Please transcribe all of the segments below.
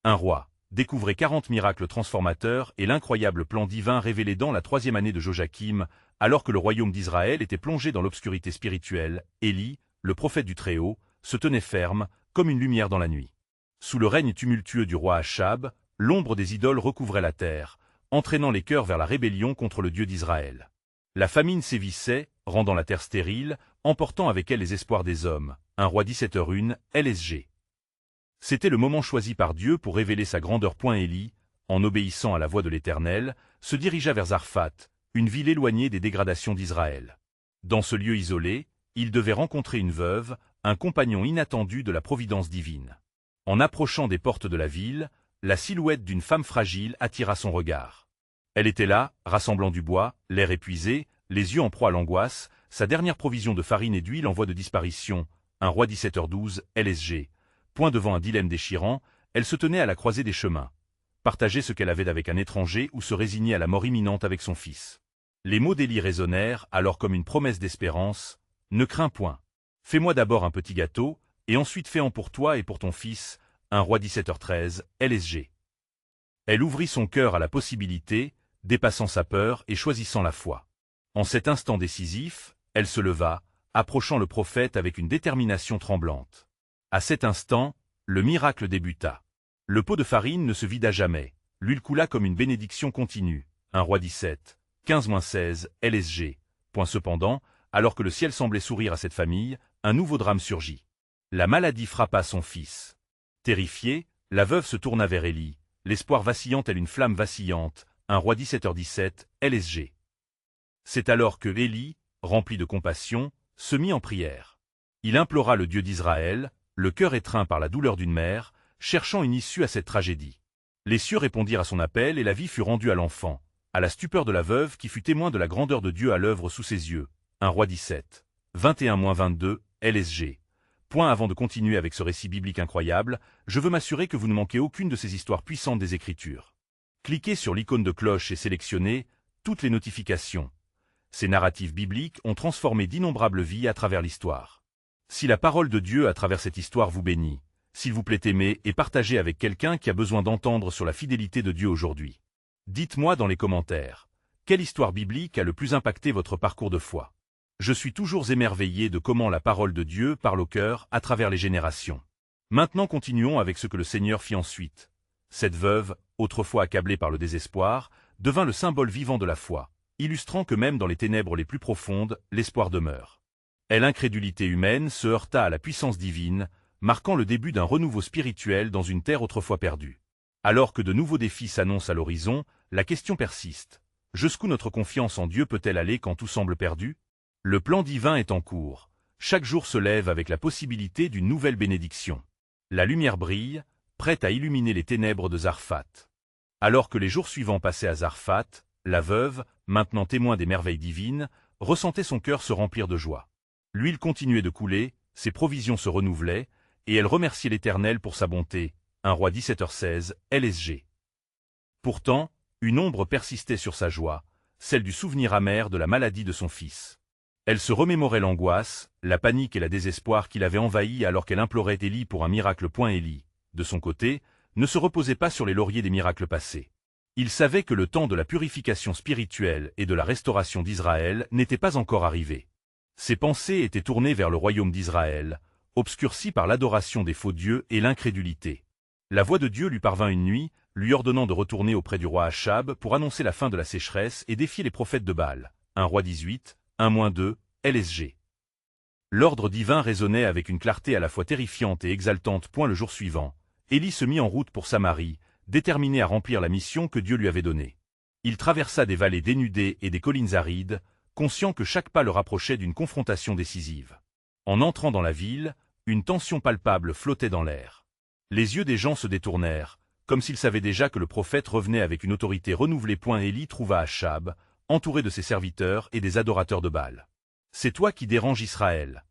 Un roi. Découvrez 40 miracles transformateurs et l'incroyable plan divin révélé dans la 3e année de Joachim, alors que le royaume d'Israël était plongé dans l'obscurité spirituelle. Élie, le prophète du Très-Haut, se tenait ferme, comme une lumière dans la nuit. Sous le règne tumultueux du roi Achab, l'ombre des idoles recouvrait la terre, entraînant les cœurs vers la rébellion contre le Dieu d'Israël. La famine sévissait, rendant la terre stérile, emportant avec elle les espoirs des hommes. 1 Roi 17h01, LSG. C'était le moment choisi par Dieu pour révéler sa grandeur. Élie, en obéissant à la voix de l'Éternel, se dirigea vers Zarphath, une ville éloignée des dégradations d'Israël. Dans ce lieu isolé, il devait rencontrer une veuve, un compagnon inattendu de la providence divine. En approchant des portes de la ville, la silhouette d'une femme fragile attira son regard. Elle était là, rassemblant du bois, l'air épuisé, les yeux en proie à l'angoisse, sa dernière provision de farine et d'huile en voie de disparition. 1 Roi 17h12, LSG. Point devant un dilemme déchirant, elle se tenait à la croisée des chemins. Partager ce qu'elle avait avec un étranger ou se résigner à la mort imminente avec son fils. Les mots d'Élie résonnèrent alors comme une promesse d'espérance. Ne crains point. Fais-moi d'abord un petit gâteau, et ensuite fais-en pour toi et pour ton fils. 1 Roi 17h13, LSG. Elle ouvrit son cœur à la possibilité, dépassant sa peur et choisissant la foi. En cet instant décisif, elle se leva, approchant le prophète avec une détermination tremblante. À cet instant, le miracle débuta. Le pot de farine ne se vida jamais, l'huile coula comme une bénédiction continue. 1 Roi 17, 15-16, LSG. Cependant, alors que le ciel semblait sourire à cette famille, un nouveau drame surgit. La maladie frappa son fils. Terrifiée, la veuve se tourna vers Élie, l'espoir vacillant tel une flamme vacillante. 1 Roi 17h17, LSG. C'est alors que Élie, rempli de compassion, se mit en prière. Il implora le Dieu d'Israël, le cœur étreint par la douleur d'une mère, cherchant une issue à cette tragédie. Les cieux répondirent à son appel et la vie fut rendue à l'enfant, à la stupeur de la veuve qui fut témoin de la grandeur de Dieu à l'œuvre sous ses yeux. 1 Roi 17, 21-22, LSG. Avant de continuer avec ce récit biblique incroyable, je veux m'assurer que vous ne manquez aucune de ces histoires puissantes des Écritures. Cliquez sur l'icône de cloche et sélectionnez toutes les notifications. Ces narratifs bibliques ont transformé d'innombrables vies à travers l'histoire. Si la parole de Dieu à travers cette histoire vous bénit, s'il vous plaît aimez et partagez avec quelqu'un qui a besoin d'entendre sur la fidélité de Dieu aujourd'hui. Dites-moi dans les commentaires, quelle histoire biblique a le plus impacté votre parcours de foi? Je suis toujours émerveillé de comment la parole de Dieu parle au cœur à travers les générations. Maintenant continuons avec ce que le Seigneur fit ensuite. Cette veuve, autrefois accablée par le désespoir, devint le symbole vivant de la foi, illustrant que même dans les ténèbres les plus profondes, l'espoir demeure. L'incrédulité humaine se heurta à la puissance divine, marquant le début d'un renouveau spirituel dans une terre autrefois perdue. Alors que de nouveaux défis s'annoncent à l'horizon, la question persiste. Jusqu'où notre confiance en Dieu peut-elle aller quand tout semble perdu? Le plan divin est en cours. Chaque jour se lève avec la possibilité d'une nouvelle bénédiction. La lumière brille, prête à illuminer les ténèbres de Zarphath. Alors que les jours suivants passaient à Zarphath, la veuve, maintenant témoin des merveilles divines, ressentait son cœur se remplir de joie. L'huile continuait de couler, ses provisions se renouvelaient, et elle remerciait l'Éternel pour sa bonté. 1 Roi 17h16, LSG. Pourtant, une ombre persistait sur sa joie, celle du souvenir amer de la maladie de son fils. Elle se remémorait l'angoisse, la panique et la désespoir qui l'avaient envahie alors qu'elle implorait Élie pour un miracle. Élie, de son côté, ne se reposait pas sur les lauriers des miracles passés. Il savait que le temps de la purification spirituelle et de la restauration d'Israël n'était pas encore arrivé. Ses pensées étaient tournées vers le royaume d'Israël, obscurci par l'adoration des faux dieux et l'incrédulité. La voix de Dieu lui parvint une nuit, lui ordonnant de retourner auprès du roi Achab pour annoncer la fin de la sécheresse et défier les prophètes de Baal. 1 Roi 18, 1-2, LSG. L'ordre divin résonnait avec une clarté à la fois terrifiante et exaltante. Le jour suivant, Élie se mit en route pour Samarie, déterminé à remplir la mission que Dieu lui avait donnée. Il traversa des vallées dénudées et des collines arides, conscient que chaque pas le rapprochait d'une confrontation décisive. En entrant dans la ville, une tension palpable flottait dans l'air. Les yeux des gens se détournèrent, comme s'ils savaient déjà que le prophète revenait avec une autorité renouvelée. Élie trouva Achab, entouré de ses serviteurs et des adorateurs de Baal. « C'est toi qui déranges Israël »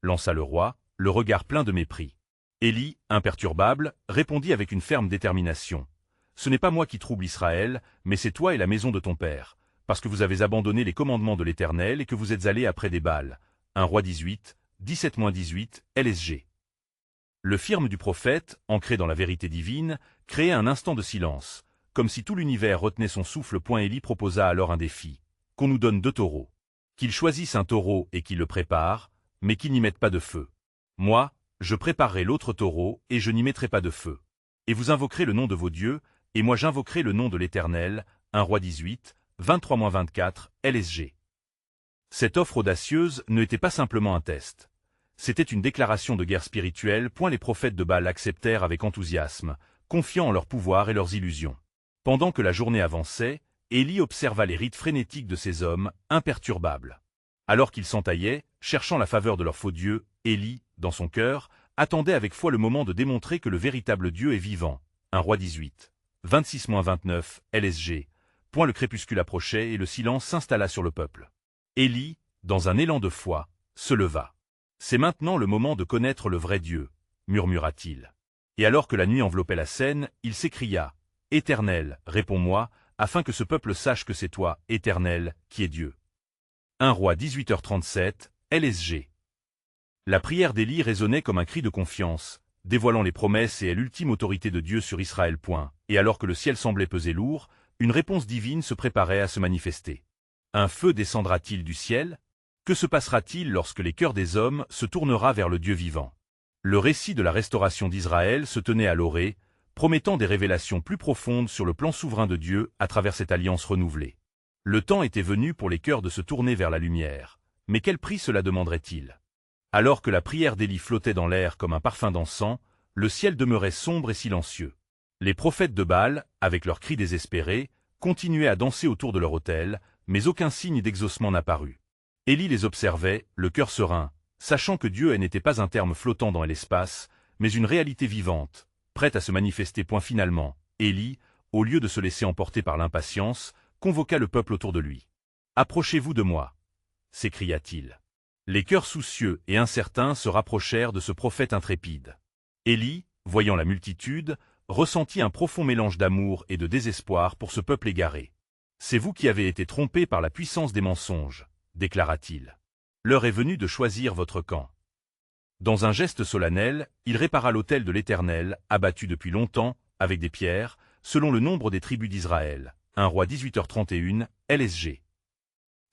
lança le roi, le regard plein de mépris. Élie, imperturbable, répondit avec une ferme détermination. « Ce n'est pas moi qui trouble Israël, mais c'est toi et la maison de ton père, parce que vous avez abandonné les commandements de l'Éternel et que vous êtes allés après des Baals. » 1 Roi 18, 17-18, LSG. Le firme du prophète, ancré dans la vérité divine, créait un instant de silence, comme si tout l'univers retenait son souffle. Élie proposa alors un défi. Qu'on nous donne 2 taureaux. Qu'ils choisissent un taureau et qu'ils le préparent, mais qu'ils n'y mettent pas de feu. Moi, je préparerai l'autre taureau et je n'y mettrai pas de feu. Et vous invoquerez le nom de vos dieux, et moi j'invoquerai le nom de l'Éternel. 1 Roi 18, 23-24, LSG. Cette offre audacieuse n'était pas simplement un test. C'était une déclaration de guerre spirituelle. Les prophètes de Baal acceptèrent avec enthousiasme, confiant en leur pouvoir et leurs illusions. Pendant que la journée avançait, Élie observa les rites frénétiques de ces hommes, imperturbables. Alors qu'ils s'entaillaient, cherchant la faveur de leur faux dieu, Élie, dans son cœur, attendait avec foi le moment de démontrer que le véritable Dieu est vivant. 1 Roi 18, 26-29, LSG. Le crépuscule approchait et le silence s'installa sur le peuple. Élie, dans un élan de foi, se leva. « C'est maintenant le moment de connaître le vrai Dieu, » murmura-t-il. Et alors que la nuit enveloppait la scène, il s'écria, « Éternel, réponds-moi, afin que ce peuple sache que c'est toi, Éternel, qui est Dieu. » 1 Roi 18h37, LSG. La prière d'Élie résonnait comme un cri de confiance, dévoilant les promesses et l'ultime autorité de Dieu sur Israël. Et alors que le ciel semblait peser lourd, une réponse divine se préparait à se manifester. Un feu descendra-t-il du ciel? Que se passera-t-il lorsque les cœurs des hommes se tournera vers le Dieu vivant? Le récit de la restauration d'Israël se tenait à l'orée, promettant des révélations plus profondes sur le plan souverain de Dieu à travers cette alliance renouvelée. Le temps était venu pour les cœurs de se tourner vers la lumière, mais quel prix cela demanderait-il? Alors que la prière d'Élie flottait dans l'air comme un parfum d'encens, le ciel demeurait sombre et silencieux. Les prophètes de Baal, avec leurs cris désespérés, continuaient à danser autour de leur autel, mais aucun signe d'exaucement n'apparut. Élie les observait, le cœur serein, sachant que Dieu n'était pas un terme flottant dans l'espace, mais une réalité vivante, prête à se manifester. Finalement, Élie, au lieu de se laisser emporter par l'impatience, convoqua le peuple autour de lui. « Approchez-vous de moi » s'écria-t-il. Les cœurs soucieux et incertains se rapprochèrent de ce prophète intrépide. Élie, voyant la multitude, ressentit un profond mélange d'amour et de désespoir pour ce peuple égaré. « C'est vous qui avez été trompés par la puissance des mensonges » déclara-t-il. « L'heure est venue de choisir votre camp. » Dans un geste solennel, il répara l'autel de l'Éternel, abattu depuis longtemps, avec des pierres, selon le nombre des tribus d'Israël. 1 Roi 18h31, LSG.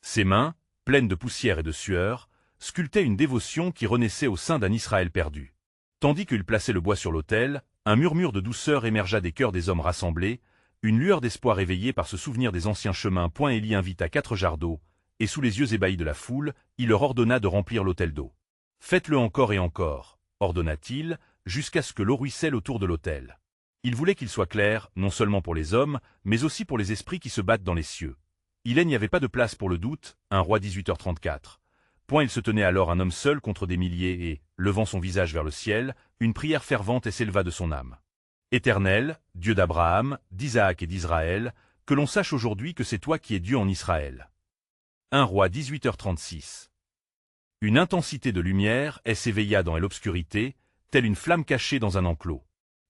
Ses mains, pleines de poussière et de sueur, sculptaient une dévotion qui renaissait au sein d'un Israël perdu. Tandis qu'il plaçait le bois sur l'autel, un murmure de douceur émergea des cœurs des hommes rassemblés, une lueur d'espoir éveillée par ce souvenir des anciens chemins. Élie invita 4 jarres d'eau, et sous les yeux ébahis de la foule, il leur ordonna de remplir l'autel d'eau. « Faites-le encore et encore, » ordonna-t-il, jusqu'à ce que l'eau ruisselle autour de l'autel. Il voulait qu'il soit clair, non seulement pour les hommes, mais aussi pour les esprits qui se battent dans les cieux. Il n'y avait pas de place pour le doute. 1 Roi 18h34. Il se tenait alors un homme seul contre des milliers et, levant son visage vers le ciel, une prière fervente s'éleva de son âme. « Éternel, Dieu d'Abraham, d'Isaac et d'Israël, que l'on sache aujourd'hui que c'est toi qui es Dieu en Israël. » 1 Roi 18h36. Une intensité de lumière s'éveilla dans l'obscurité, telle une flamme cachée dans un enclos.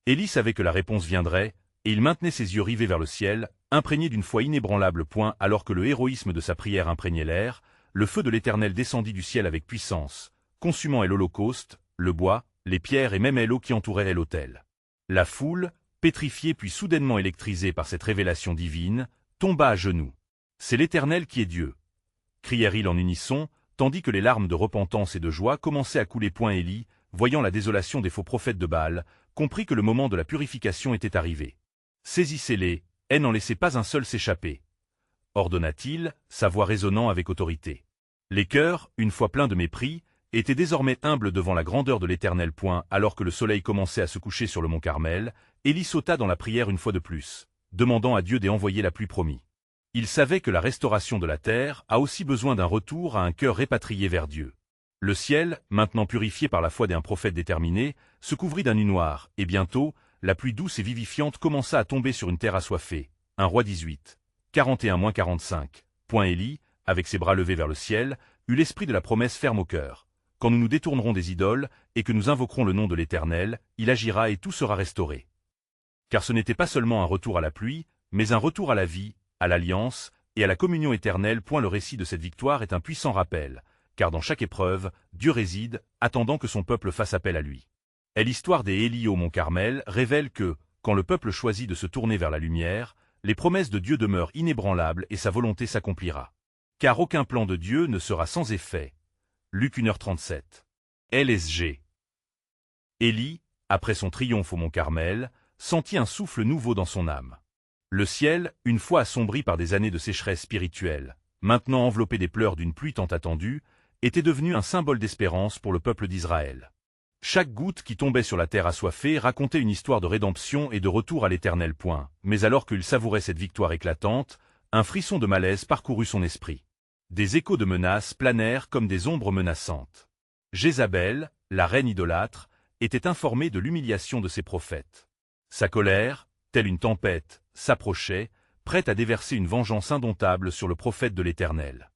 Élie savait que la réponse viendrait, et il maintenait ses yeux rivés vers le ciel, imprégné d'une foi inébranlable. Alors que le héroïsme de sa prière imprégnait l'air, le feu de l'Éternel descendit du ciel avec puissance, consumant l'holocauste, le bois, les pierres et même l'eau qui entourait l'autel. La foule, pétrifiée puis soudainement électrisée par cette révélation divine, tomba à genoux. « C'est l'Éternel qui est Dieu !» crièrent-ils en unisson, tandis que les larmes de repentance et de joie commençaient à couler. Élie, voyant la désolation des faux prophètes de Baal, comprit que le moment de la purification était arrivé. « Saisissez-les, et n'en laissez pas un seul s'échapper » ordonna-t-il, sa voix résonnant avec autorité. Les cœurs, une fois pleins de mépris, étaient désormais humbles devant la grandeur de l'Éternel. Alors que le soleil commençait à se coucher sur le mont Carmel, Élie sauta dans la prière une fois de plus, demandant à Dieu d'envoyer la pluie promise. Il savait que la restauration de la terre a aussi besoin d'un retour à un cœur répatrié vers Dieu. Le ciel, maintenant purifié par la foi d'un prophète déterminé, se couvrit d'un nu noir, et bientôt, la pluie douce et vivifiante commença à tomber sur une terre assoiffée. 1 Roi 18. 41-45. Élie, avec ses bras levés vers le ciel, eut l'esprit de la promesse ferme au cœur. Quand nous nous détournerons des idoles, et que nous invoquerons le nom de l'Éternel, il agira et tout sera restauré. Car ce n'était pas seulement un retour à la pluie, mais un retour à la vie, à l'alliance, et à la communion éternelle. Le récit de cette victoire est un puissant rappel, car dans chaque épreuve, Dieu réside, attendant que son peuple fasse appel à lui. Et l'histoire des Élie au mont Carmel révèle que, quand le peuple choisit de se tourner vers la lumière, les promesses de Dieu demeurent inébranlables et sa volonté s'accomplira. Car aucun plan de Dieu ne sera sans effet. Luc 1h37. LSG. Élie, après son triomphe au mont Carmel, sentit un souffle nouveau dans son âme. Le ciel, une fois assombri par des années de sécheresse spirituelle, maintenant enveloppé des pleurs d'une pluie tant attendue, était devenu un symbole d'espérance pour le peuple d'Israël. Chaque goutte qui tombait sur la terre assoiffée racontait une histoire de rédemption et de retour à l'Éternel. Mais alors qu'il savourait cette victoire éclatante, un frisson de malaise parcourut son esprit. Des échos de menaces planèrent comme des ombres menaçantes. Jézabel, la reine idolâtre, était informée de l'humiliation de ses prophètes. Sa colère, telle une tempête, s'approchait, prête à déverser une vengeance indomptable sur le prophète de l'Éternel.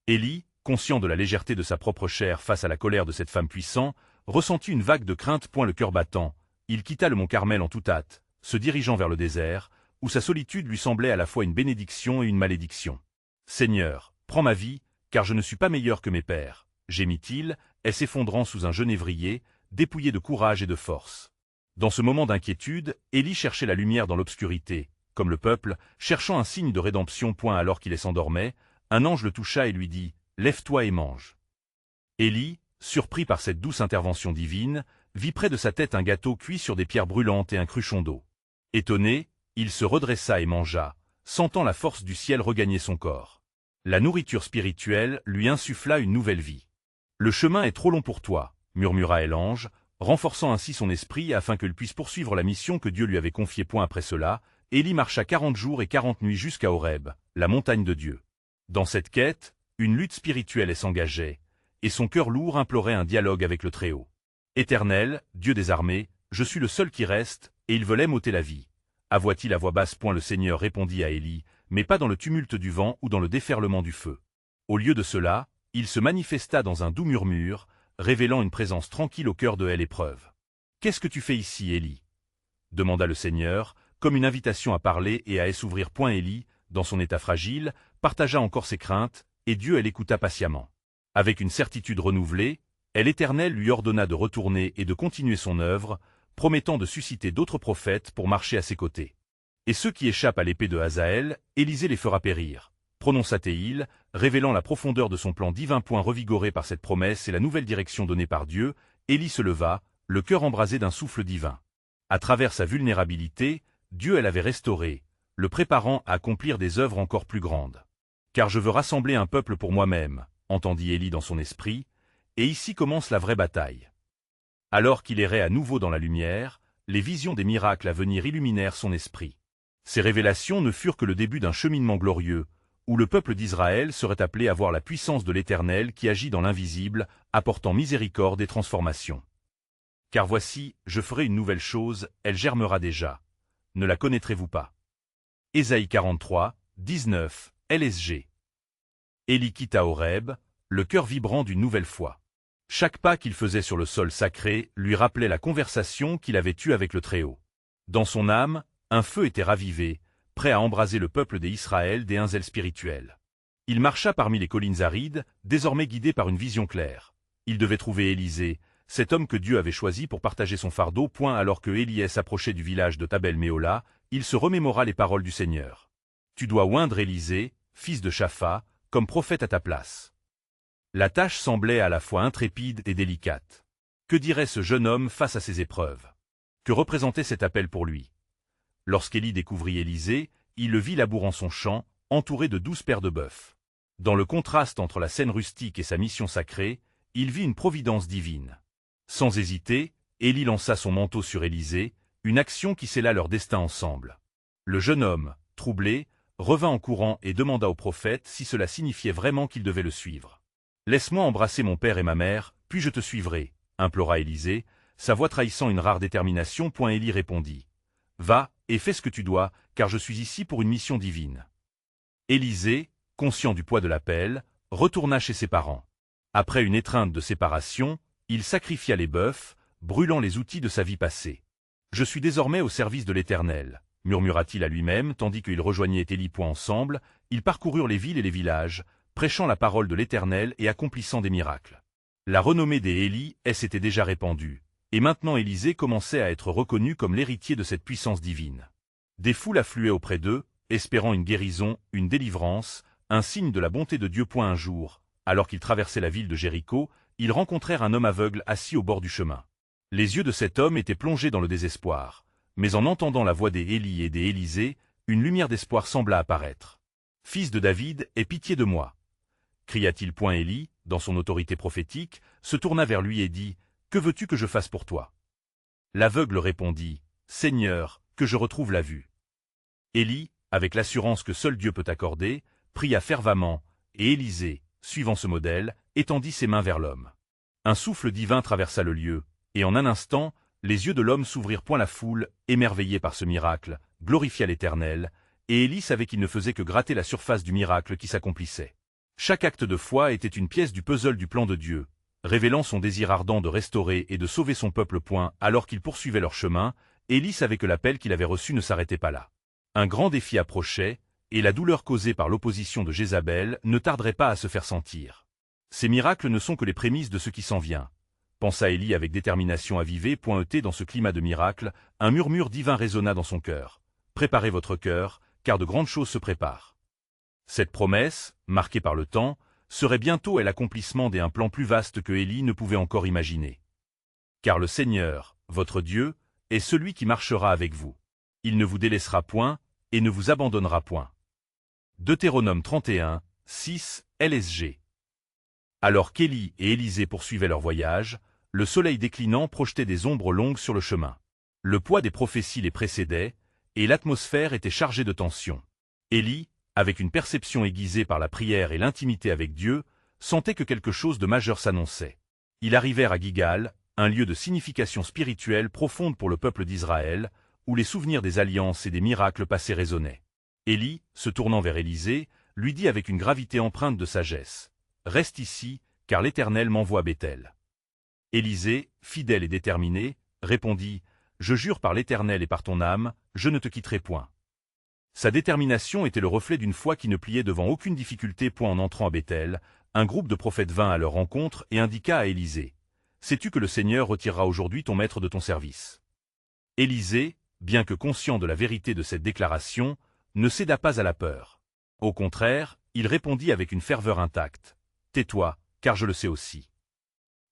Élie, conscient de la légèreté de sa propre chair face à la colère de cette femme puissante, ressentit une vague de crainte. Le cœur battant, il quitta le mont Carmel en toute hâte, se dirigeant vers le désert, où sa solitude lui semblait à la fois une bénédiction et une malédiction. « Seigneur, prends ma vie, car je ne suis pas meilleur que mes pères, » gémit-il, et s'effondrant sous un genévrier, dépouillé de courage et de force. Dans ce moment d'inquiétude, Élie cherchait la lumière dans l'obscurité, comme le peuple, cherchant un signe de rédemption. Alors qu'il s'endormait, un ange le toucha et lui dit « Lève-toi et mange. » Élie, surpris par cette douce intervention divine, vit près de sa tête un gâteau cuit sur des pierres brûlantes et un cruchon d'eau. Étonné, il se redressa et mangea, sentant la force du ciel regagner son corps. La nourriture spirituelle lui insuffla une nouvelle vie. « Le chemin est trop long pour toi, » murmura l'ange, renforçant ainsi son esprit afin qu'il puisse poursuivre la mission que Dieu lui avait confiée. Après cela, Élie marcha 40 jours et 40 nuits jusqu'à Horeb, la montagne de Dieu. Dans cette quête, une lutte spirituelle s'engageait, et son cœur lourd implorait un dialogue avec le Très-Haut. « Éternel, Dieu des armées, je suis le seul qui reste, et ils veulent m'ôter la vie. » avoua-t-il à voix basse. Le Seigneur répondit à Élie, mais pas dans le tumulte du vent ou dans le déferlement du feu. Au lieu de cela, il se manifesta dans un doux murmure, révélant une présence tranquille au cœur de l'épreuve. « Qu'est-ce que tu fais ici, Élie » demanda le Seigneur, comme une invitation à parler et à s'ouvrir. Élie, dans son état fragile, partagea encore ses craintes, et Dieu l'écouta patiemment. Avec une certitude renouvelée, l'Éternel lui ordonna de retourner et de continuer son œuvre, promettant de susciter d'autres prophètes pour marcher à ses côtés. Et ceux qui échappent à l'épée de Hazaël, Élisée les fera périr, prononça-t-il, révélant la profondeur de son plan divin. Revigoré par cette promesse et la nouvelle direction donnée par Dieu, Élie se leva, le cœur embrasé d'un souffle divin. À travers sa vulnérabilité, Dieu l'avait restauré, le préparant à accomplir des œuvres encore plus grandes. « Car je veux rassembler un peuple pour moi-même, » entendit Élie dans son esprit, et ici commence la vraie bataille. Alors qu'il errait à nouveau dans la lumière, les visions des miracles à venir illuminèrent son esprit. Ces révélations ne furent que le début d'un cheminement glorieux, où le peuple d'Israël serait appelé à voir la puissance de l'Éternel qui agit dans l'invisible, apportant miséricorde et transformation. « Car voici, je ferai une nouvelle chose, elle germera déjà. Ne la connaîtrez-vous pas » Ésaïe 43, 19, LSG. Élie quitta Horeb, le cœur vibrant d'une nouvelle foi. Chaque pas qu'il faisait sur le sol sacré lui rappelait la conversation qu'il avait eue avec le Très-Haut. Dans son âme, un feu était ravivé, prêt à embraser le peuple d'Israël d'un zèle spirituel. Il marcha parmi les collines arides, désormais guidé par une vision claire. Il devait trouver Élisée, cet homme que Dieu avait choisi pour partager son fardeau. Alors que Élie s'approchait du village de Tabel-Méhola, il se remémora les paroles du Seigneur. « Tu dois oindre Élisée, fils de Shaphat, comme prophète à ta place. » La tâche semblait à la fois intrépide et délicate. Que dirait ce jeune homme face à ces épreuves? Que représentait cet appel pour lui? Lorsqu'Élie découvrit Élisée, il le vit labourant son champ, entouré de 12 paires de bœufs. Dans le contraste entre la scène rustique et sa mission sacrée, il vit une providence divine. Sans hésiter, Élie lança son manteau sur Élisée, une action qui scella leur destin ensemble. Le jeune homme, troublé, revint en courant et demanda au prophète si cela signifiait vraiment qu'il devait le suivre. « Laisse-moi embrasser mon père et ma mère, puis je te suivrai, » implora Élisée, sa voix trahissant une rare détermination. Élie répondit. « Va, et fais ce que tu dois, car je suis ici pour une mission divine. » Élisée, conscient du poids de l'appel, retourna chez ses parents. Après une étreinte de séparation, il sacrifia les bœufs, brûlant les outils de sa vie passée. « Je suis désormais au service de l'Éternel, » murmura-t-il à lui-même tandis qu'il rejoignait Élie. Ensemble, ils parcoururent les villes et les villages, prêchant la parole de l'Éternel et accomplissant des miracles. La renommée des Élie s'était déjà répandue, Et maintenant Élisée commençait à être reconnu comme l'héritier de cette puissance divine. Des foules affluaient auprès d'eux, espérant une guérison, une délivrance, un signe de la bonté de Dieu. Un jour, alors qu'ils traversaient la ville de Jéricho, ils rencontrèrent un homme aveugle assis au bord du chemin. Les yeux de cet homme étaient plongés dans le désespoir, mais en entendant la voix des Élie et des Élisée, une lumière d'espoir sembla apparaître. « Fils de David, aie pitié de moi » cria-t-il. Élie, dans son autorité prophétique, se tourna vers lui et dit « Que veux-tu que je fasse pour toi » L'aveugle répondit « Seigneur, que je retrouve la vue. » Élie, avec l'assurance que seul Dieu peut accorder, pria fervemment, et Élisée, suivant ce modèle, étendit ses mains vers l'homme. Un souffle divin traversa le lieu, et en un instant, les yeux de l'homme s'ouvrirent. La foule, émerveillée par ce miracle, glorifia l'Éternel, et Élie savait qu'il ne faisait que gratter la surface du miracle qui s'accomplissait. Chaque acte de foi était une pièce du puzzle du plan de Dieu, révélant son désir ardent de restaurer et de sauver son peuple. Alors qu'ils poursuivaient leur chemin, Élie savait que l'appel qu'il avait reçu ne s'arrêtait pas là. Un grand défi approchait, et la douleur causée par l'opposition de Jézabel ne tarderait pas à se faire sentir. Ces miracles ne sont que les prémices de ce qui s'en vient, pensa Élie avec détermination avivée. Dans ce climat de miracle, un murmure divin résonna dans son cœur. Préparez votre cœur, car de grandes choses se préparent. Cette promesse, marquée par le temps, serait bientôt l'accomplissement d'un plan plus vaste que Élie ne pouvait encore imaginer. Car le Seigneur, votre Dieu, est celui qui marchera avec vous. Il ne vous délaissera point, et ne vous abandonnera point. Deutéronome 31, 6, LSG. Alors qu'Élie et Élisée poursuivaient leur voyage, le soleil déclinant projetait des ombres longues sur le chemin. Le poids des prophéties les précédait, et l'atmosphère était chargée de tension. Élie, avec une perception aiguisée par la prière et l'intimité avec Dieu, sentait que quelque chose de majeur s'annonçait. Ils arrivèrent à Gilgal, un lieu de signification spirituelle profonde pour le peuple d'Israël, où les souvenirs des alliances et des miracles passés résonnaient. Élie, se tournant vers Élisée, lui dit avec une gravité empreinte de sagesse « Reste ici, car l'Éternel m'envoie à Béthel. » Élisée, fidèle et déterminé, répondit « Je jure par l'Éternel et par ton âme, je ne te quitterai point. » Sa détermination était le reflet d'une foi qui ne pliait devant aucune difficulté. En entrant à Béthel, un groupe de prophètes vint à leur rencontre et indiqua à Élisée « Sais-tu que le Seigneur retirera aujourd'hui ton maître de ton service ?» Élisée, bien que conscient de la vérité de cette déclaration, ne céda pas à la peur. Au contraire, il répondit avec une ferveur intacte « Tais-toi, car je le sais aussi. »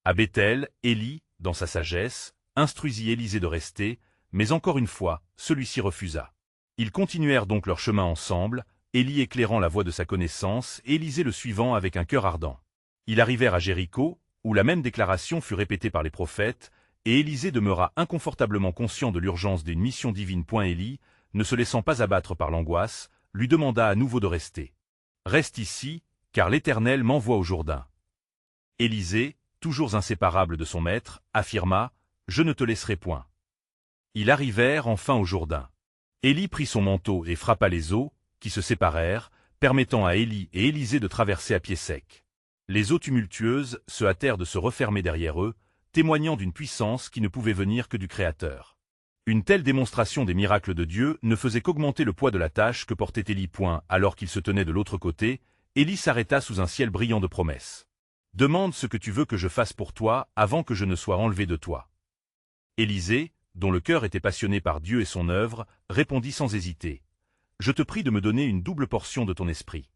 À Béthel, Élie, dans sa sagesse, instruisit Élisée de rester, mais encore une fois, celui-ci refusa. Ils continuèrent donc leur chemin ensemble, Élie éclairant la voie de sa connaissance, et Élisée le suivant avec un cœur ardent. Ils arrivèrent à Jéricho, où la même déclaration fut répétée par les prophètes, et Élisée demeura inconfortablement conscient de l'urgence d'une mission divine. Élie, ne se laissant pas abattre par l'angoisse, lui demanda à nouveau de rester. « Reste ici, car l'Éternel m'envoie au Jourdain. » Élisée, toujours inséparable de son maître, affirma « Je ne te laisserai point. » Ils arrivèrent enfin au Jourdain. Élie prit son manteau et frappa les eaux, qui se séparèrent, permettant à Élie et Élisée de traverser à pied sec. Les eaux tumultueuses se hâtèrent de se refermer derrière eux, témoignant d'une puissance qui ne pouvait venir que du Créateur. Une telle démonstration des miracles de Dieu ne faisait qu'augmenter le poids de la tâche que portait Élie. Alors qu'il se tenait de l'autre côté, Élie s'arrêta sous un ciel brillant de promesses. « Demande ce que tu veux que je fasse pour toi avant que je ne sois enlevé de toi. » Élisée, dont le cœur était passionné par Dieu et son œuvre, répondit sans hésiter « Je te prie de me donner une double portion de ton esprit. »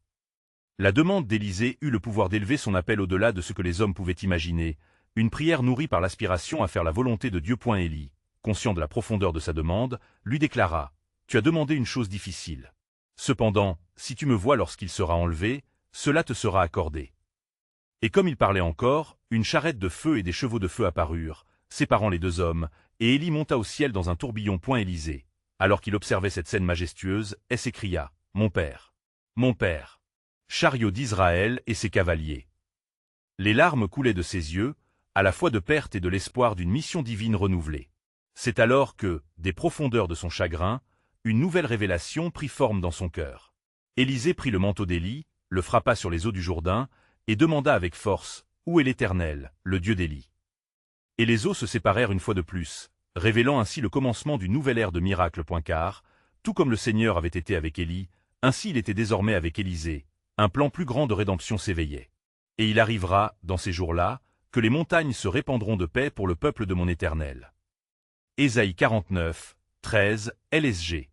La demande d'Élisée eut le pouvoir d'élever son appel au-delà de ce que les hommes pouvaient imaginer, une prière nourrie par l'aspiration à faire la volonté de Dieu. Élie, conscient de la profondeur de sa demande, lui déclara « Tu as demandé une chose difficile. Cependant, si tu me vois lorsqu'il sera enlevé, cela te sera accordé. » Et comme il parlait encore, une charrette de feu et des chevaux de feu apparurent, séparant les deux hommes, et Élie monta au ciel dans un tourbillon. Élisée, alors qu'il observait cette scène majestueuse, elle s'écria « Mon père! Mon père! Chariot d'Israël et ses cavaliers !» Les larmes coulaient de ses yeux, à la fois de perte et de l'espoir d'une mission divine renouvelée. C'est alors que, des profondeurs de son chagrin, une nouvelle révélation prit forme dans son cœur. Élisée prit le manteau d'Élie, le frappa sur les eaux du Jourdain, et demanda avec force « Où est l'Éternel, le Dieu d'Élie ?» Et les eaux se séparèrent une fois de plus, révélant ainsi le commencement d'une nouvelle ère de miracles. Car, tout comme le Seigneur avait été avec Élie, ainsi il était désormais avec Élisée, un plan plus grand de rédemption s'éveillait. Et il arrivera, dans ces jours-là, que les montagnes se répandront de paix pour le peuple de mon Éternel. Ésaïe 49, 13, LSG.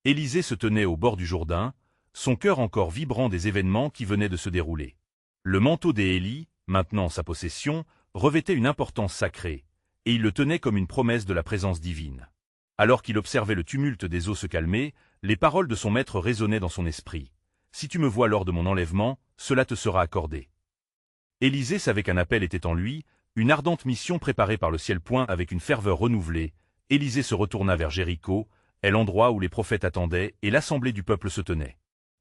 Élisée se tenait au bord du Jourdain, son cœur encore vibrant des événements qui venaient de se dérouler. Le manteau des Élis, maintenant en sa possession, revêtait une importance sacrée, et il le tenait comme une promesse de la présence divine. Alors qu'il observait le tumulte des eaux se calmer, les paroles de son maître résonnaient dans son esprit. « Si tu me vois lors de mon enlèvement, cela te sera accordé. » Élisée savait qu'un appel était en lui, une ardente mission préparée par le ciel. Avec une ferveur renouvelée, Élisée se retourna vers Jéricho, l'endroit où les prophètes attendaient et l'assemblée du peuple se tenait.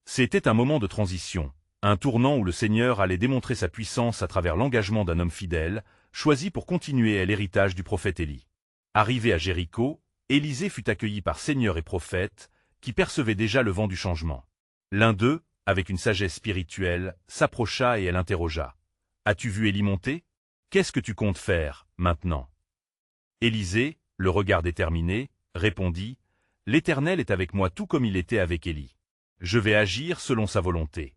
C'était un moment de transition, un tournant où le Seigneur allait démontrer sa puissance à travers l'engagement d'un homme fidèle, choisi pour continuer l'héritage du prophète Élie. Arrivé à Jéricho, Élisée fut accueilli par seigneurs et prophètes, qui percevaient déjà le vent du changement. L'un d'eux, avec une sagesse spirituelle, s'approcha et l'interrogea. « As-tu vu Élie monter? Qu'est-ce que tu comptes faire, maintenant ?» Élisée, le regard déterminé, répondit, « L'Éternel est avec moi tout comme il était avec Élie. Je vais agir selon sa volonté. »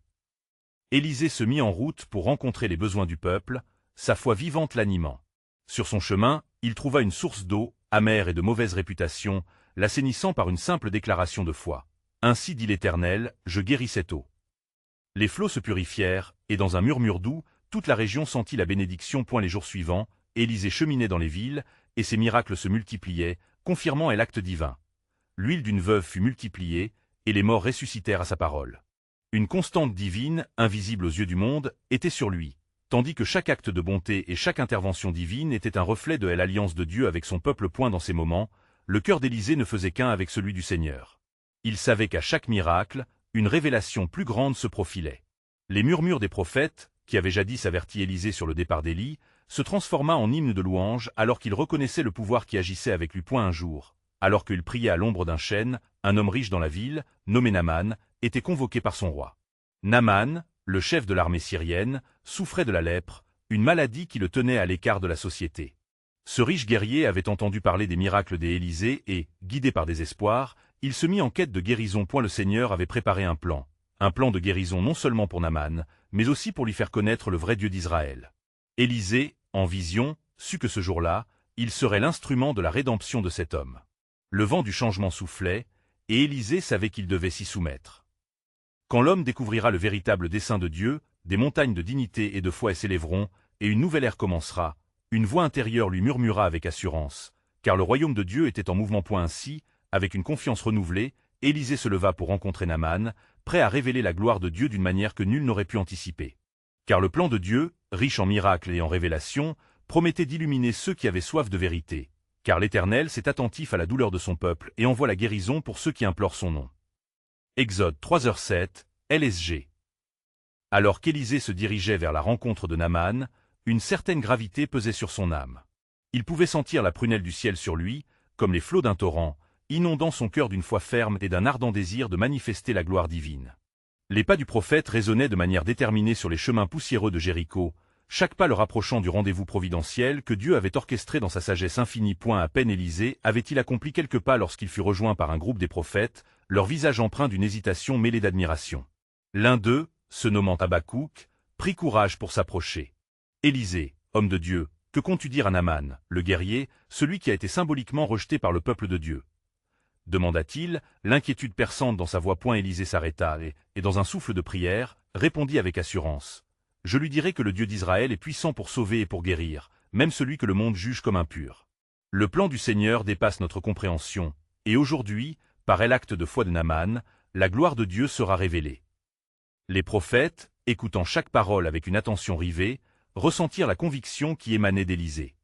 Élisée se mit en route pour rencontrer les besoins du peuple, sa foi vivante l'animant. Sur son chemin, il trouva une source d'eau, amère et de mauvaise réputation, l'assainissant par une simple déclaration de foi. « Ainsi dit l'Éternel, je guéris cette eau. » Les flots se purifièrent, et dans un murmure doux, toute la région sentit la bénédiction. Les jours suivants, Élisée cheminait dans les villes, et ses miracles se multipliaient, confirmant l'acte divin. L'huile d'une veuve fut multipliée, et les morts ressuscitèrent à sa parole. Une constante divine, invisible aux yeux du monde, était sur lui, tandis que chaque acte de bonté et chaque intervention divine était un reflet de l'alliance de Dieu avec son peuple. Dans ces moments, le cœur d'Élisée ne faisait qu'un avec celui du Seigneur. Il savait qu'à chaque miracle, une révélation plus grande se profilait. Les murmures des prophètes, qui avaient jadis averti Élisée sur le départ d'Élie, se transforma en hymne de louange alors qu'il reconnaissait le pouvoir qui agissait avec lui. Un jour, alors qu'il priait à l'ombre d'un chêne, un homme riche dans la ville, nommé Naman, était convoqué par son roi. Naman, le chef de l'armée syrienne, souffrait de la lèpre, une maladie qui le tenait à l'écart de la société. Ce riche guerrier avait entendu parler des miracles d'Élisée et, guidé par des espoirs, il se mit en quête de guérison. Le Seigneur avait préparé un plan de guérison non seulement pour Naman, mais aussi pour lui faire connaître le vrai Dieu d'Israël. Élisée, en vision, sut que ce jour-là, il serait l'instrument de la rédemption de cet homme. Le vent du changement soufflait, et Élisée savait qu'il devait s'y soumettre. Quand l'homme découvrira le véritable dessein de Dieu, des montagnes de dignité et de foi s'élèveront, et une nouvelle ère commencera. Une voix intérieure lui murmura avec assurance, car le royaume de Dieu était en mouvement. Ainsi, avec une confiance renouvelée, Élisée se leva pour rencontrer Naman, prêt à révéler la gloire de Dieu d'une manière que nul n'aurait pu anticiper. Car le plan de Dieu, riche en miracles et en révélations, promettait d'illuminer ceux qui avaient soif de vérité. Car l'Éternel s'est attentif à la douleur de son peuple et envoie la guérison pour ceux qui implorent son nom. Exode 3h07, LSG. Alors qu'Élisée se dirigeait vers la rencontre de Naman, une certaine gravité pesait sur son âme. Il pouvait sentir la prunelle du ciel sur lui, comme les flots d'un torrent, inondant son cœur d'une foi ferme et d'un ardent désir de manifester la gloire divine. Les pas du prophète résonnaient de manière déterminée sur les chemins poussiéreux de Jéricho, chaque pas le rapprochant du rendez-vous providentiel que Dieu avait orchestré dans sa sagesse infinie. À peine Élisée avait-il accompli quelques pas lorsqu'il fut rejoint par un groupe des prophètes, leur visage empreint d'une hésitation mêlée d'admiration. L'un d'eux, se nommant Habakkuk, prit courage pour s'approcher. « Élisée, homme de Dieu, que comptes-tu dire à Naman, le guerrier, celui qui a été symboliquement rejeté par le peuple de Dieu ?» demanda-t-il, l'inquiétude perçante dans sa voix. Élisée s'arrêta et, dans un souffle de prière, répondit avec assurance. « Je lui dirai que le Dieu d'Israël est puissant pour sauver et pour guérir, même celui que le monde juge comme impur. Le plan du Seigneur dépasse notre compréhension, et aujourd'hui, par l'acte de foi de Naman, la gloire de Dieu sera révélée. » Les prophètes, écoutant chaque parole avec une attention rivée, ressentirent la conviction qui émanait d'Élisée.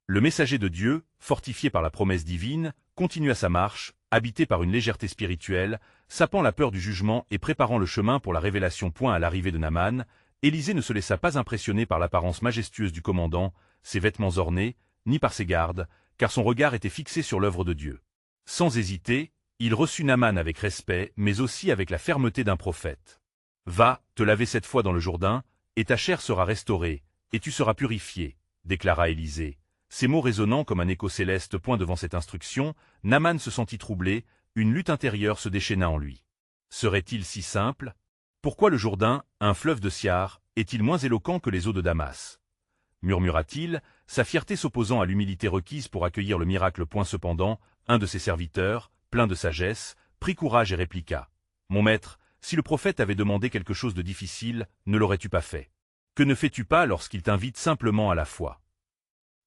Le messager de Dieu, fortifié par la promesse divine, continua sa marche, habité par une légèreté spirituelle, sapant la peur du jugement et préparant le chemin pour la révélation. À l'arrivée de Naman, Élisée ne se laissa pas impressionner par l'apparence majestueuse du commandant, ses vêtements ornés, ni par ses gardes, car son regard était fixé sur l'œuvre de Dieu. Sans hésiter, il reçut Naman avec respect, mais aussi avec la fermeté d'un prophète. « Va, te laver 7 fois dans le Jourdain, et ta chair sera restaurée, et tu seras purifié, » déclara Élisée. Ces mots résonnant comme un écho céleste. Devant cette instruction, Naman se sentit troublé, une lutte intérieure se déchaîna en lui. Serait-il si simple? Pourquoi le Jourdain, un fleuve de Siar, est-il moins éloquent que les eaux de Damas? murmura-t-il, sa fierté s'opposant à l'humilité requise pour accueillir le miracle. Cependant, un de ses serviteurs, plein de sagesse, prit courage et répliqua. « Mon maître, si le prophète avait demandé quelque chose de difficile, ne l'aurais-tu pas fait? Que ne fais-tu pas lorsqu'il t'invite simplement à la foi ?»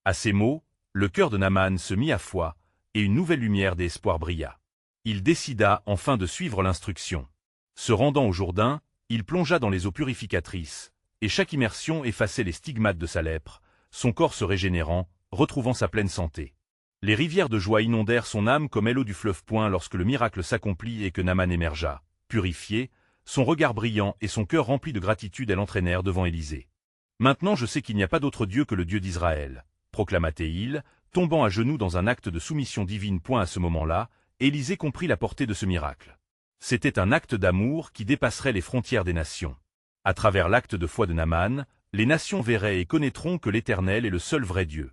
À ces mots, le cœur de Naaman se mit à foi, et une nouvelle lumière d'espoir brilla. Il décida enfin de suivre l'instruction. Se rendant au Jourdain, il plongea dans les eaux purificatrices, et chaque immersion effaçait les stigmates de sa lèpre, son corps se régénérant, retrouvant sa pleine santé. Les rivières de joie inondèrent son âme comme l'eau du fleuve. Lorsque le miracle s'accomplit et que Naaman émergea, purifié, son regard brillant et son cœur rempli de gratitude l'entraînèrent devant Élisée. « Maintenant je sais qu'il n'y a pas d'autre Dieu que le Dieu d'Israël, proclama-t-il, tombant à genoux dans un acte de soumission divine. À ce moment-là, Élisée comprit la portée de ce miracle. C'était un acte d'amour qui dépasserait les frontières des nations. À travers l'acte de foi de Naaman, les nations verraient et connaîtront que l'Éternel est le seul vrai Dieu.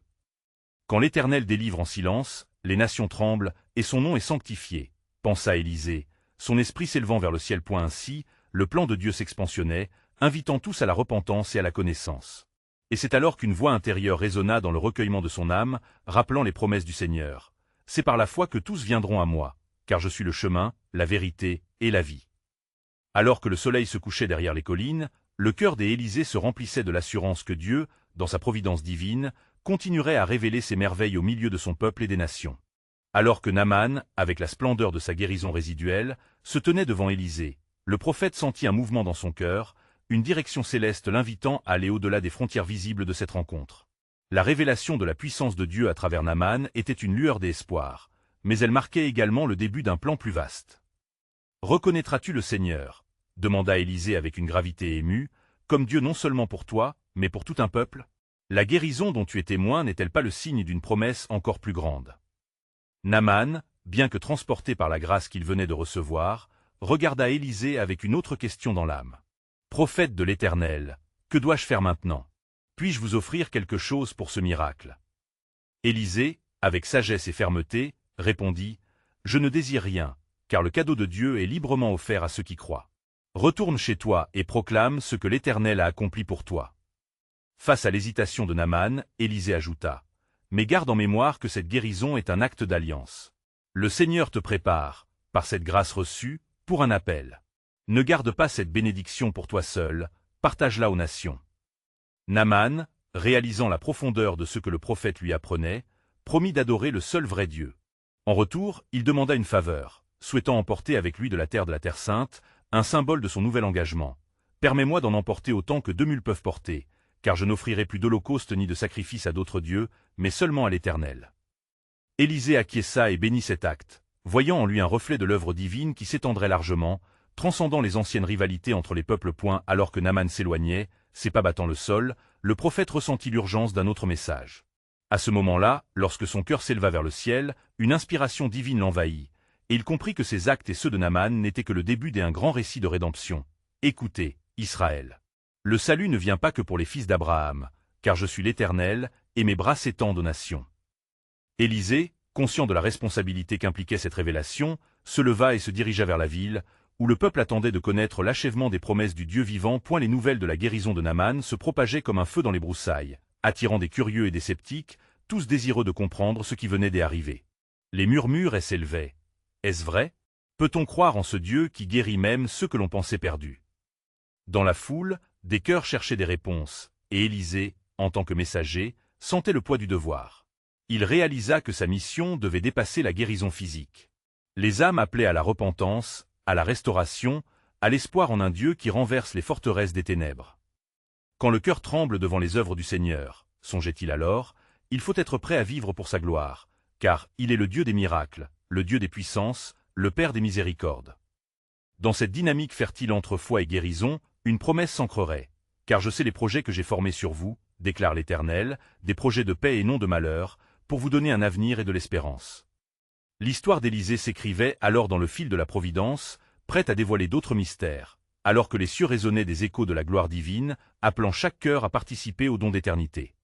Quand l'Éternel délivre en silence, les nations tremblent, et son nom est sanctifié, pensa Élisée, son esprit s'élevant vers le ciel. Ainsi, le plan de Dieu s'expansionnait, invitant tous à la repentance et à la connaissance. Et c'est alors qu'une voix intérieure résonna dans le recueillement de son âme, rappelant les promesses du Seigneur. « C'est par la foi que tous viendront à moi, car je suis le chemin, la vérité et la vie. » Alors que le soleil se couchait derrière les collines, le cœur d'Élisée se remplissait de l'assurance que Dieu, dans sa providence divine, continuerait à révéler ses merveilles au milieu de son peuple et des nations. Alors que Naaman, avec la splendeur de sa guérison résiduelle, se tenait devant Élisée, le prophète sentit un mouvement dans son cœur, une direction céleste l'invitant à aller au-delà des frontières visibles de cette rencontre. La révélation de la puissance de Dieu à travers Naaman était une lueur d'espoir, mais elle marquait également le début d'un plan plus vaste. « Reconnaîtras-tu le Seigneur ?» demanda Élisée avec une gravité émue, « comme Dieu non seulement pour toi, mais pour tout un peuple? La guérison dont tu es témoin n'est-elle pas le signe d'une promesse encore plus grande ?» Naaman, bien que transporté par la grâce qu'il venait de recevoir, regarda Élisée avec une autre question dans l'âme. « Prophète de l'Éternel, que dois-je faire maintenant? Puis-je vous offrir quelque chose pour ce miracle ?» Élisée, avec sagesse et fermeté, répondit, « Je ne désire rien, car le cadeau de Dieu est librement offert à ceux qui croient. Retourne chez toi et proclame ce que l'Éternel a accompli pour toi. » Face à l'hésitation de Naaman, Élisée ajouta, « Mais garde en mémoire que cette guérison est un acte d'alliance. Le Seigneur te prépare, par cette grâce reçue, pour un appel. Ne garde pas cette bénédiction pour toi seul, partage-la aux nations. » Naaman, réalisant la profondeur de ce que le prophète lui apprenait, promit d'adorer le seul vrai Dieu. En retour, il demanda une faveur, souhaitant emporter avec lui de la Terre Sainte, un symbole de son nouvel engagement. « Permets-moi d'en emporter autant que 2 mules peuvent porter, car je n'offrirai plus d'holocauste ni de sacrifice à d'autres dieux, mais seulement à l'Éternel. » Élisée acquiesça et bénit cet acte, voyant en lui un reflet de l'œuvre divine qui s'étendrait largement, transcendant les anciennes rivalités entre les peuples. Alors que Naaman s'éloignait, ses pas battant le sol, le prophète ressentit l'urgence d'un autre message. À ce moment-là, lorsque son cœur s'éleva vers le ciel, une inspiration divine l'envahit, et il comprit que ses actes et ceux de Naaman n'étaient que le début d'un grand récit de rédemption. « Écoutez, Israël. Le salut ne vient pas que pour les fils d'Abraham, car je suis l'Éternel, et mes bras s'étendent aux nations. » Élisée, conscient de la responsabilité qu'impliquait cette révélation, se leva et se dirigea vers la ville, où le peuple attendait de connaître l'achèvement des promesses du Dieu vivant. Les nouvelles de la guérison de Naaman se propageaient comme un feu dans les broussailles, attirant des curieux et des sceptiques, tous désireux de comprendre ce qui venait d'arriver. Les murmures s'élevaient. Est-ce vrai? Peut-on croire en ce Dieu qui guérit même ceux que l'on pensait perdus? Dans la foule, des cœurs cherchaient des réponses, et Élisée, en tant que messager, sentait le poids du devoir. Il réalisa que sa mission devait dépasser la guérison physique. Les âmes appelaient à la repentance, à la restauration, à l'espoir en un Dieu qui renverse les forteresses des ténèbres. Quand le cœur tremble devant les œuvres du Seigneur, songeait-il alors, il faut être prêt à vivre pour sa gloire, car il est le Dieu des miracles, le Dieu des puissances, le Père des miséricordes. Dans cette dynamique fertile entre foi et guérison, une promesse s'ancrerait, « Car je sais les projets que j'ai formés sur vous, déclare l'Éternel, des projets de paix et non de malheur, pour vous donner un avenir et de l'espérance. » L'histoire d'Élisée s'écrivait alors dans le fil de la providence, prête à dévoiler d'autres mystères, alors que les cieux résonnaient des échos de la gloire divine, appelant chaque cœur à participer au don d'éternité.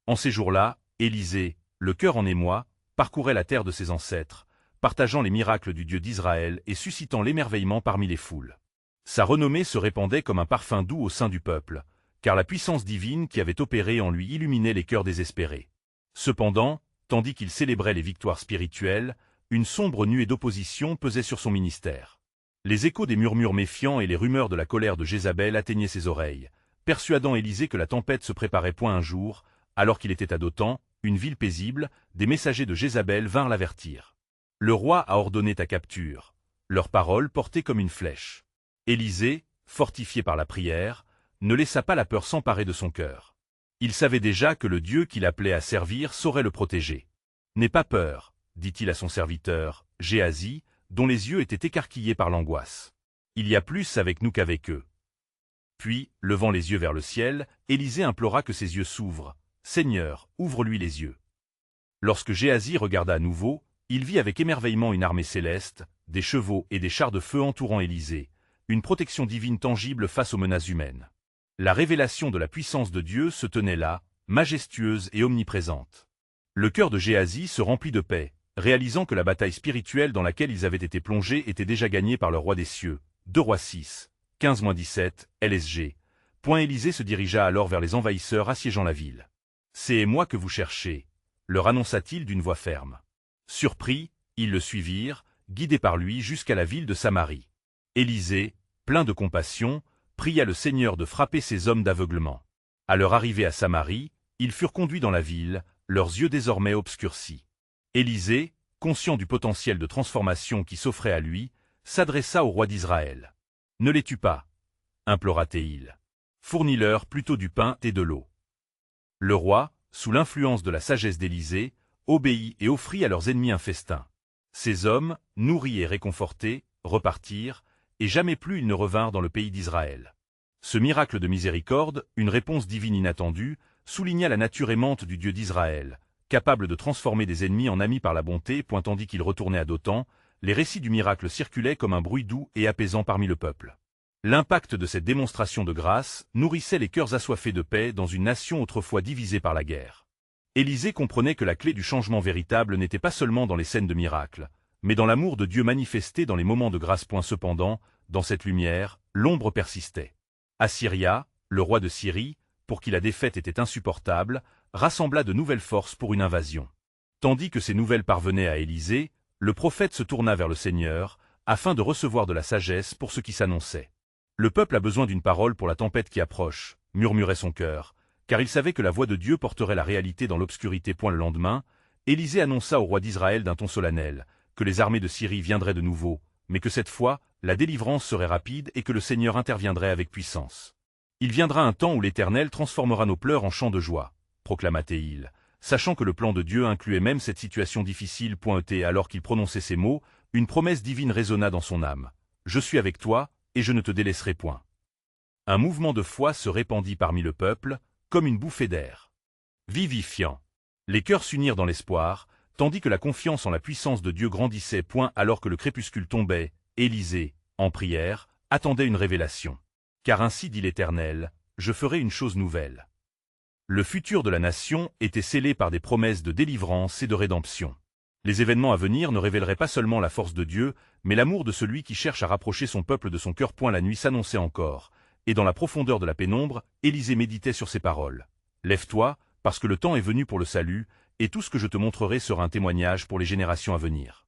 En ces jours-là, Élisée, le cœur en émoi, parcourait la terre de ses ancêtres, partageant les miracles du Dieu d'Israël et suscitant l'émerveillement parmi les foules. Sa renommée se répandait comme un parfum doux au sein du peuple, car la puissance divine qui avait opéré en lui illuminait les cœurs désespérés. Cependant, tandis qu'il célébrait les victoires spirituelles, une sombre nuée d'opposition pesait sur son ministère. Les échos des murmures méfiants et les rumeurs de la colère de Jézabel atteignaient ses oreilles, persuadant Élisée que la tempête se préparait point un jour, alors qu'il était à Dothan, une ville paisible, des messagers de Jézabel vinrent l'avertir. Le roi a ordonné ta capture. Leurs paroles portaient comme une flèche. Élisée, fortifié par la prière, ne laissa pas la peur s'emparer de son cœur. Il savait déjà que le Dieu qu'il appelait à servir saurait le protéger. « N'aie pas peur, dit-il à son serviteur, Géasi, dont les yeux étaient écarquillés par l'angoisse. Il y a plus avec nous qu'avec eux. » Puis, levant les yeux vers le ciel, Élisée implora que ses yeux s'ouvrent. « Seigneur, ouvre-lui les yeux. » Lorsque Géasi regarda à nouveau, il vit avec émerveillement une armée céleste, des chevaux et des chars de feu entourant Élisée, une protection divine tangible face aux menaces humaines. La révélation de la puissance de Dieu se tenait là, majestueuse et omniprésente. Le cœur de Géasi se remplit de paix, réalisant que la bataille spirituelle dans laquelle ils avaient été plongés était déjà gagnée par le roi des cieux. 2 Rois 6, 15-17, LSG. Élisée se dirigea alors vers les envahisseurs assiégeant la ville. « C'est moi que vous cherchez », leur annonça-t-il d'une voix ferme. Surpris, ils le suivirent, guidés par lui jusqu'à la ville de Samarie. Élisée, plein de compassion, pria le Seigneur de frapper ces hommes d'aveuglement. À leur arrivée à Samarie, ils furent conduits dans la ville, leurs yeux désormais obscurcis. Élisée, conscient du potentiel de transformation qui s'offrait à lui, s'adressa au roi d'Israël. « Ne les tue pas, implora-t-il. Fournis-leur plutôt du pain et de l'eau. » Le roi, sous l'influence de la sagesse d'Élisée, obéit et offrit à leurs ennemis un festin. Ces hommes, nourris et réconfortés, repartirent, et jamais plus ils ne revinrent dans le pays d'Israël. Ce miracle de miséricorde, une réponse divine inattendue, souligna la nature aimante du Dieu d'Israël, capable de transformer des ennemis en amis par la bonté. Tandis qu'il retournait à Dothan, les récits du miracle circulaient comme un bruit doux et apaisant parmi le peuple. L'impact de cette démonstration de grâce nourrissait les cœurs assoiffés de paix dans une nation autrefois divisée par la guerre. Élisée comprenait que la clé du changement véritable n'était pas seulement dans les scènes de miracles, mais dans l'amour de Dieu manifesté dans les moments de grâce. Cependant, dans cette lumière, l'ombre persistait. Assyria, le roi de Syrie, pour qui la défaite était insupportable, rassembla de nouvelles forces pour une invasion. Tandis que ces nouvelles parvenaient à Élisée, le prophète se tourna vers le Seigneur, afin de recevoir de la sagesse pour ce qui s'annonçait. Le peuple a besoin d'une parole pour la tempête qui approche, murmurait son cœur, car il savait que la voix de Dieu porterait la réalité dans l'obscurité. Le lendemain, Élisée annonça au roi d'Israël d'un ton solennel, que les armées de Syrie viendraient de nouveau, mais que cette fois, la délivrance serait rapide et que le Seigneur interviendrait avec puissance. « Il viendra un temps où l'Éternel transformera nos pleurs en chants de joie, » proclama-t-il, sachant que le plan de Dieu incluait même cette situation difficile. Et alors qu'il prononçait ces mots, une promesse divine résonna dans son âme. « Je suis avec toi, et je ne te délaisserai point. » Un mouvement de foi se répandit parmi le peuple, comme une bouffée d'air vivifiant. Les cœurs s'unirent dans l'espoir, tandis que la confiance en la puissance de Dieu grandissait. Alors que le crépuscule tombait, Élisée, en prière, attendait une révélation. « Car ainsi dit l'Éternel, je ferai une chose nouvelle. » Le futur de la nation était scellé par des promesses de délivrance et de rédemption. Les événements à venir ne révéleraient pas seulement la force de Dieu, mais l'amour de celui qui cherche à rapprocher son peuple de son cœur. La nuit s'annonçait encore, et dans la profondeur de la pénombre, Élisée méditait sur ces paroles. « Lève-toi, parce que le temps est venu pour le salut, et tout ce que je te montrerai sera un témoignage pour les générations à venir. »